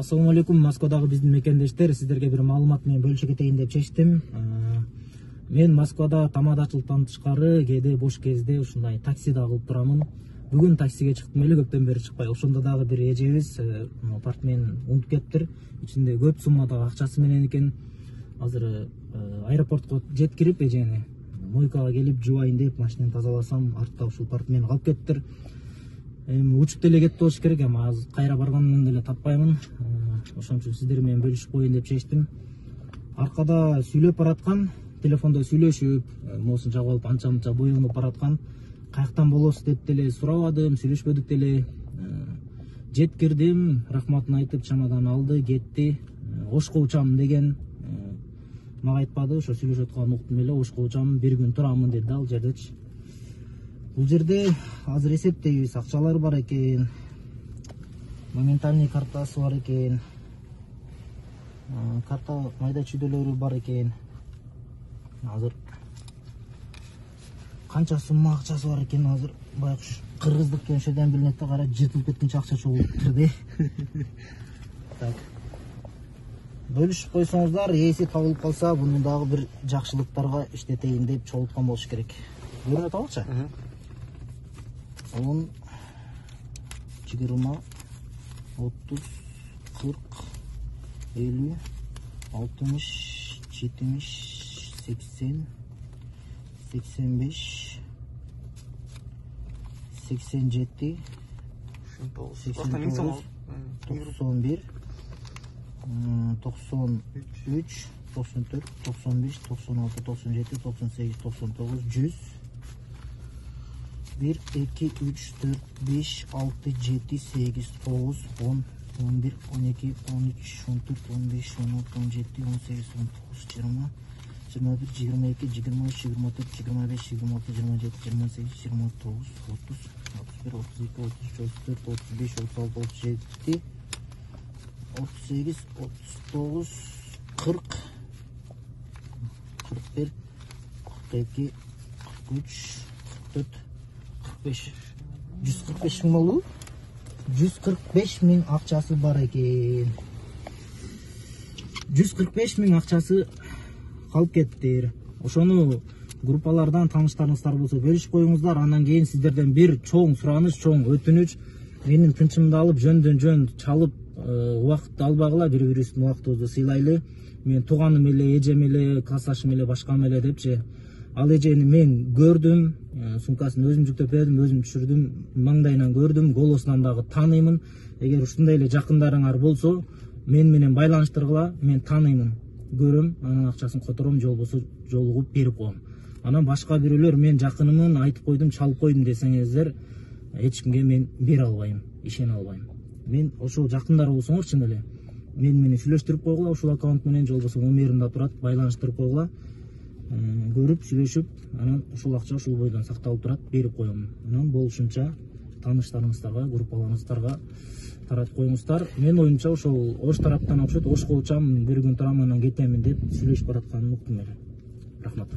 Ассаламу алейкум, Москвадагы биздин мекендештер, сиздерге бир маалымат менен бөлүшө кетейин деп чечтим. Мен Москвада тамадачылыктан тышкары кээде бош кезде ушундай такси да кылып турамын. Бүгүн таксиге чыктым эле, көптөн бери чыкпай. Ошондо дагы бир эжебиз апартментин унутуп кетиптир. Ичинде көп суммадагы акчасы менен экен. Азыр аэропортко жеткирип, эжени мойкага келип жубайын деп машинаны тазаласам, артта ушул апартмент калып кетиптир. Учуп деле кетти болуш керек, эми азыр кайра барганымда деле таппаймын. Ошон үчүн сиздер менен бөлүшүп коеюн деп чечтим. Аркада сүйлөп бараткан, телефондо сүйлөшүп, моусун чагып алып анча-мынча буюнуп бараткан. Каяктан болосуз деп деле сурабадым, сүйлөшпөдүк деле. Жеткирдим, рахматын айтып, чамадан алды, кетти. Ошко учам деген мага айтпады, ошо сүйлөшүп аткан уктум эле, ошко учам, бир күн турамын деди ал жердечи. Бул жерде азыр эсептейбиз, акчалар бар экен, моментальный картасы бар экен, карта майда чүйдөлөрү бар экен. Азыр канча сумма акчасы бар экен, азыр байкуш кыргыздык кеншеден билинет да, кара жыртылып кеткенче акча чогулуптур де. Так. Бөлүшүп койсоңуздар, ээси табылып калса, буну дагы бир жакшылыктарга иштетейин деп чогулткан болуш керек. Көрүнүп атабыкчы? 10, 20, 30, 40, 50, 60, 70, 80, 85, 87, 89, 91, 93, 94, 95, 96, 97, 98, 99, 100. 1, 2, 3, 4, 5, 6, 7, 8, 9, 10, 11, 12, 13, 14, 15, 16, 17, 18, 19, 20, 21, 22, 23, 24, 25, 26, 27, 28, 29, 30, 31, 32, 33, 34, 35, 36, 37, 38, 39, 40, 41, 42, 43, 44, 45. 145 мың болу? 145 мың акчасы бар экен. 145 мың акчасы калып кеттир. Ошону группалардан тааныштарыңыздар болсо бөлүшүп коюңуздар. Андан кийин сиздерден бир чоң сураныч, чоң өтүнүч. Менин тынчымды алып, жөндөн-жөн чалып, убакытты албагыла, бири-бирибиздин убактыбызды сыйлайлы. Мен тууганым эле, эжем эле, классташым эле, башкам эле депчи. Ал эжени мен көрдүм, сумкасын өзүм жүктөп бердим, өзүм түшүрдүм, маңдайынан көрдүм, голосунан дагы тааныймын. Эгер ушундай эле жакындарыңар болсо, мен менен байланыштыргыла, мен тааныймын, көрөм, анын акчасын котором, болбосо жолугуп берип коем. Анан башка бирөөлөр мен жакынымын, айтып койдум, чалып койдум десеңиздер, эч кимге мен бере албайм, ишене албайм. Мен ошол жакындар болсоңор чын эле менен сүйлөштүрүп койгула, ушул аккаунт менен, болбосо номеринде турат, байланыштырып койгула. Көрүп, сүйлөшүп, анан ушул акча ушул бойдон сакталып турат, берип коем. Анан болушунча тааныштарыңыздарга, группаларыңыздарга таратып коюңуздар. Мен оюмча ошол Ош тараптан окшойт, Ошко учам, бир күн турам, анан кетемин деп сүйлөшүп баратканын уктум эле. Рахмат.